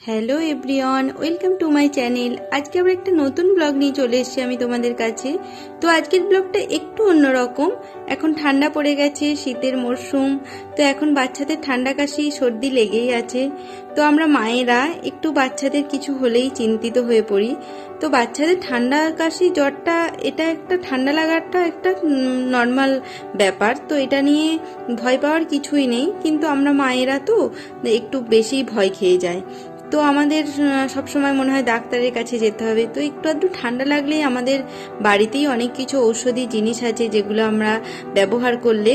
Hello everyone, welcome to my channel. আজকে আবার একটা নতুন ব্লগ নিয়ে চলে এসেছি আমি তোমাদের কাছে। তো আজকের ব্লগটা একটু অন্যরকম। এখন ঠান্ডা পড়ে গেছে, শীতের মরশুম, তো এখন বাচ্চাদের ঠান্ডা কাশি সর্দি লেগেই আছে। তো আমরা মায়েরা একটু বাচ্চাদের কিছু হলেই চিন্তিত হয়ে পড়ি। তো বাচ্চাদের ঠান্ডা কাশি জ্বরটা, এটা একটা ঠান্ডা লাগাটা একটা নর্মাল ব্যাপার, তো এটা নিয়ে ভয় পাওয়ার কিছুই নেই। কিন্তু আমরা মায়েরা তো একটু বেশি ভয় খেয়ে যায়। তো আমাদের সবসময় মনে হয় ডাক্তারের কাছে যেতে হবে। তো একটু ঠান্ডা লাগলেই আমাদের বাড়িতেই অনেক কিছু ঔষধি জিনিস আছে যেগুলো আমরা ব্যবহার করলে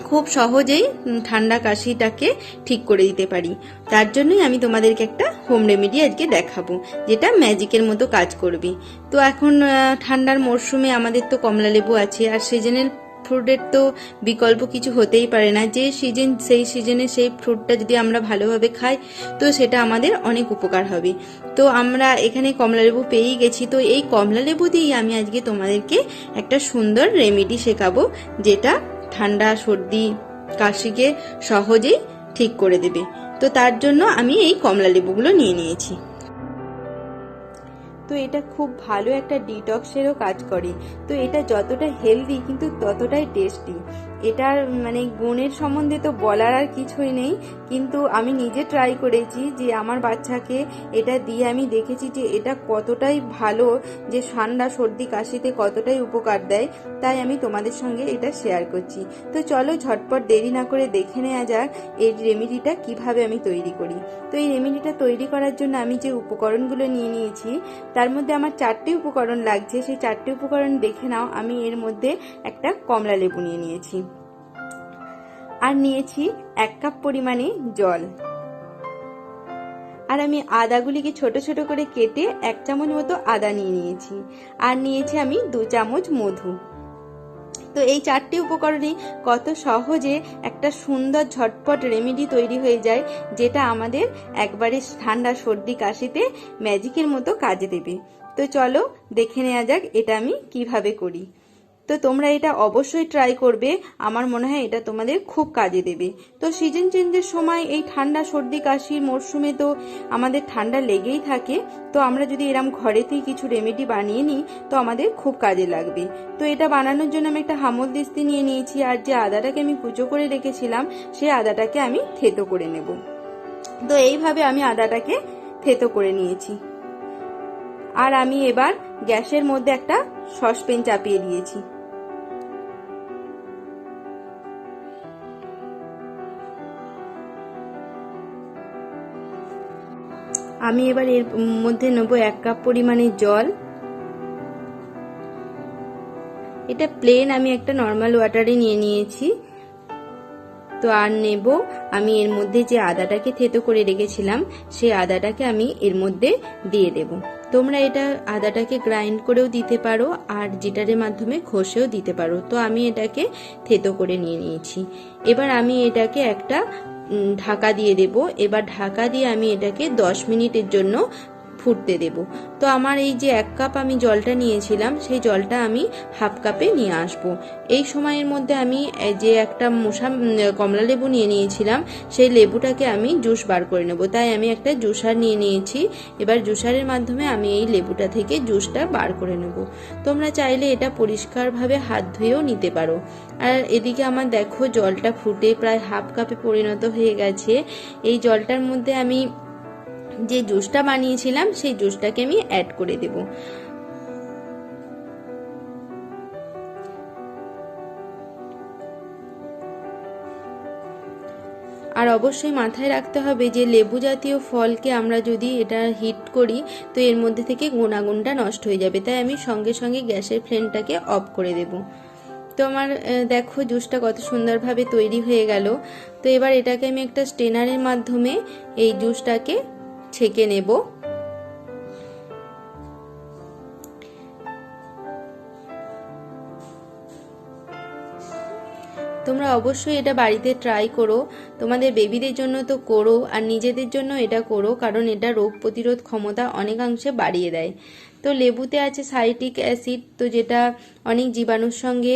খুব সহজেই ঠান্ডা কাশিটাকে ঠিক করে দিতে পারি। তার জন্যই আমি তোমাদেরকে একটা হোম রেমেডি আজকে দেখাবো, যেটা ম্যাজিকের মতো কাজ করবে। তো এখন ঠান্ডার মরশুমে আমাদের তো কমলা লেবু আছে, আর সিজনাল ফ্রুটের তো বিকল্প কিছু হতেই পারে না। যে সিজন সেই সিজনে সেই ফ্রুটটা যদি আমরা ভালোভাবে খাই, তো সেটা আমাদের অনেক উপকার হবে। তো আমরা এখানে কমলা লেবু পেয়েই গেছি। তো এই কমলা লেবু দিয়েই আমি আজকে তোমাদেরকে একটা সুন্দর রেমেডি শেখাবো, যেটা ঠান্ডা সর্দি কাশিকে সহজেই ঠিক করে দেবে। তো তার জন্য আমি এই কমলা লেবুগুলো নিয়ে নিয়েছি। তো এটা খুব ভালো একটা ডিটক্সেরও কাজ করে। তো এটা যতটা হেলদি কিন্তু ততটাই টেস্টি। এটার মানে গুণের সম্বন্ধে তো বলার আর কিছুই নেই, কিন্তু আমি নিজে ট্রাই করেছি যে আমার বাচ্চাকে এটা দিয়ে আমি দেখেছি যে এটা কতটাই ভালো, যে ঠান্ডা সর্দি কাশিতে কতটাই উপকার দেয়। তাই আমি তোমাদের সঙ্গে এটা শেয়ার করছি। তো চলো ঝটপট দেরি না করে দেখে নেওয়া যাক এই রেমেডিটা কিভাবে আমি তৈরি করি। তো এই রেমেডিটা তৈরি করার জন্য আমি যে উপকরণগুলো নিয়ে নিয়েছি, তার মধ্যে আমার 4টি উপকরণ লাগছে। সেই 4টি উপকরণ দেখে নাও। আমি এর মধ্যে একটা কমলা লেবু নিয়ে নিয়েছি, আর নিয়েছি 1 কাপ পরিমাণে জল, আর আমি আদাগুলিকে ছোট ছোট করে কেটে 1 চামচ মতো আদা নিয়ে নিয়েছি, আর নিয়েছি আমি 2 চামচ মধু। তো এই 4টি উপকরণে কত সহজে একটা সুন্দর ঝটপট রেমেডি তৈরি হয়ে যায়, যেটা আমাদের একবারে ঠান্ডা সর্দি কাশিতে ম্যাজিকের মতো কাজে দেবে। তো চলো দেখে নেওয়া যাক এটা আমি কিভাবে করি। তো তোমরা এটা অবশ্যই ট্রাই করবে, আমার মনে হয় এটা তোমাদের খুব কাজে দেবে। তো সিজন চেঞ্জের সময় এই ঠান্ডা সর্দি কাশির মরশুমে তো আমাদের ঠান্ডা লেগেই থাকে। তো আমরা যদি এরম ঘরেতেই কিছু রেমেডি বানিয়ে নিই, তো আমাদের খুব কাজে লাগবে। তো এটা বানানোর জন্য আমি একটা হামলদিস্তি নিয়ে নিয়েছি, আর যে আদাটাকে আমি কুচো করে রেখেছিলাম সেই আদাটাকে আমি থেতো করে নেব। তো এইভাবে আমি আদাটাকে থেতো করে নিয়েছি। আর আমি এবার গ্যাসের মধ্যে একটা সসপ্যান চাপিয়ে দিয়েছি। আমি এবার এর মধ্যে নেব 1 কাপ পরিমাণে জল। এটা প্লেন আমি একটা নর্মাল ওয়াটারে নিয়ে নিয়েছি। তো আর নেব আমি এর মধ্যে যে আদাটাকে থেতো করে রেখেছিলাম, সেই আদাটাকে আমি এর মধ্যে দিয়ে দেব। তোমরা এটা আদাটাকে গ্রাইন্ড করেও দিতে পারো, আর জিটারের মাধ্যমে ঘষেও দিতে পারো। তো আমি এটাকে থেতো করে নিয়ে নিয়েছি। এবার আমি এটাকে একটা ঢাকা দিয়ে দেব। এবার ঢাকা দিয়ে আমি এটাকে 10 মিনিটের জন্য ফুটতে দেব। তো আমার এই যে 1 কাপ আমি জলটা নিয়েছিলাম, সেই জলটা আমি হাফ কাপে নিয়ে আসব। এই সময়ের মধ্যে আমি যে একটা কমলা লেবু নিয়ে নিয়েছিলাম, সেই লেবুটাকে আমি জুস বার করে নেব। তাই আমি একটা জুসার নিয়ে নিয়েছি। এবার জুসারের মাধ্যমে আমি এই লেবুটা থেকে জুসটা বার করে নেব। তোমরা চাইলে এটা পরিষ্কারভাবে হাত ধুয়েও নিতে পারো। আর এদিকে আমার দেখো জলটা ফুটে প্রায় হাফ কাপে পরিণত হয়ে গেছে। এই জলটার মধ্যে আমি যে জুসটা বানিয়েছিলাম সেই জুসটাকে আমি অ্যাড করে দেব। আর অবশ্যই মাথায় রাখতে হবে যে লেবু জাতীয় ফলকে আমরা যদি এটা হিট করি, তো এর মধ্যে থেকে গুণাগুণটা নষ্ট হয়ে যাবে। তাই আমি সঙ্গে সঙ্গে গ্যাসের ফ্লেমটাকে অফ করে দেব। তো আমার দেখো জুসটা কত সুন্দরভাবে তৈরি হয়ে গেল। তো এবার এটাকে আমি একটা স্ট্রেনারের মাধ্যমে এই জুসটাকে ছেঁকে নেব। তোমরা অবশ্যই এটা বাড়িতে ট্রাই করো। তোমাদের বেবিদের জন্য তো করো, আর নিজেদের জন্য এটা করো, কারণ এটা রোগ প্রতিরোধ ক্ষমতা অনেকাংশে বাড়িয়ে দেয়। তো তো লেবুতে আছে সাইট্রিক অ্যাসিড, তো যেটা অনেক জীবাণুর সঙ্গে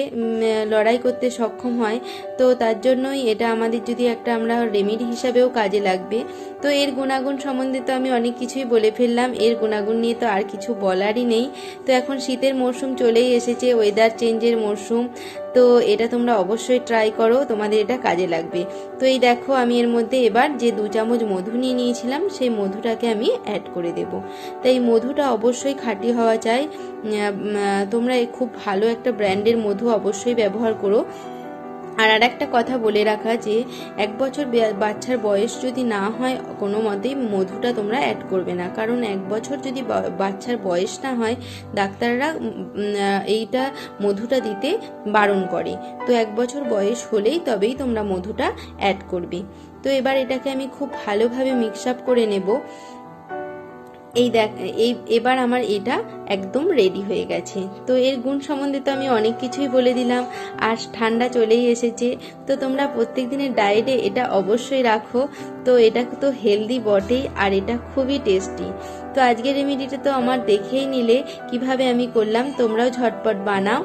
লড়াই করতে সক্ষম হয়। তো তার জন্যই এটা আমাদের যদি একটা আমরা রেমেডি হিসাবেও কাজে লাগবে। তো এর গুণাগুণ সম্বন্ধে তো আমি অনেক কিছুই বলে ফেললাম, এর গুণাগুণ নিয়ে তো আর কিছু বলারই নেই। তো এখন শীতের মরশুম চলেই এসেছে, ওয়েদার চেঞ্জের মরশুম, তো এটা তোমরা অবশ্যই ট্রাই করো, তোমাদের এটা কাজে লাগবে। তো এই দেখো আমি এর মধ্যে এবার যে 2 চামচ মধু নিয়ে নিয়েছিলাম সেই মধুটাকে আমি অ্যাড করে দেব। তাই মধুটা অবশ্যই খাঁটি হওয়া চাই, তোমরা খুব ভালো একটা ব্র্যান্ডের মধু অবশ্যই ব্যবহার করো। আর একটা কথা বলে রাখা যে 1 বছর বাচ্চার বয়স যদি না হয় কোনো মতেই মধুটা তোমরা অ্যাড করবে না, কারণ 1 বছর যদি বাচ্চার বয়স না হয় ডাক্তাররা এইটা মধুটা দিতে বারণ করে। তো 1 বছর বয়স হলেই তবেই তোমরা মধুটা অ্যাড করবে। তো এবার এটাকে আমি খুব ভালোভাবে মিক্স আপ করে নেব। এবার আমার এটা একদম রেডি হয়ে গেছে। তো এর গুণ সম্বন্ধে তো আমি অনেক কিছুই বলে দিলাম, আর ঠান্ডা চলেই এসেছে, তো তোমরা প্রত্যেক দিনের ডায়েটে এটা অবশ্যই রাখো। তো এটা তো হেলদি বটেই, আর এটা খুবই টেস্টি। তো আজকের রেমেডিটা তো আমার দেখেই নিলে কিভাবে আমি করলাম, তোমরাও ঝটপট বানাও।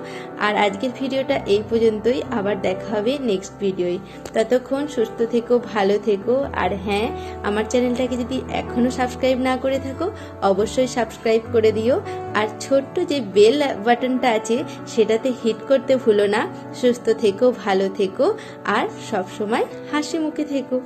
আর আজকের ভিডিওটা এই পর্যন্তই, আবার দেখা হবে নেক্সট ভিডিওয়। ততক্ষণ সুস্থ থেকো, ভালো থেকো। আর হ্যাঁ, আমার চ্যানেলটাকে যদি এখনও সাবস্ক্রাইব না করে থাকো অবশ্যই সাবস্ক্রাইব করে দিও, আর ছোট্ট যে বেল বাটনটা আছে সেটাতে হিট করতে ভুলো না। সুস্থ থেকো, ভালো থেকো, আর সব সময় হাসি মুখে থেকো।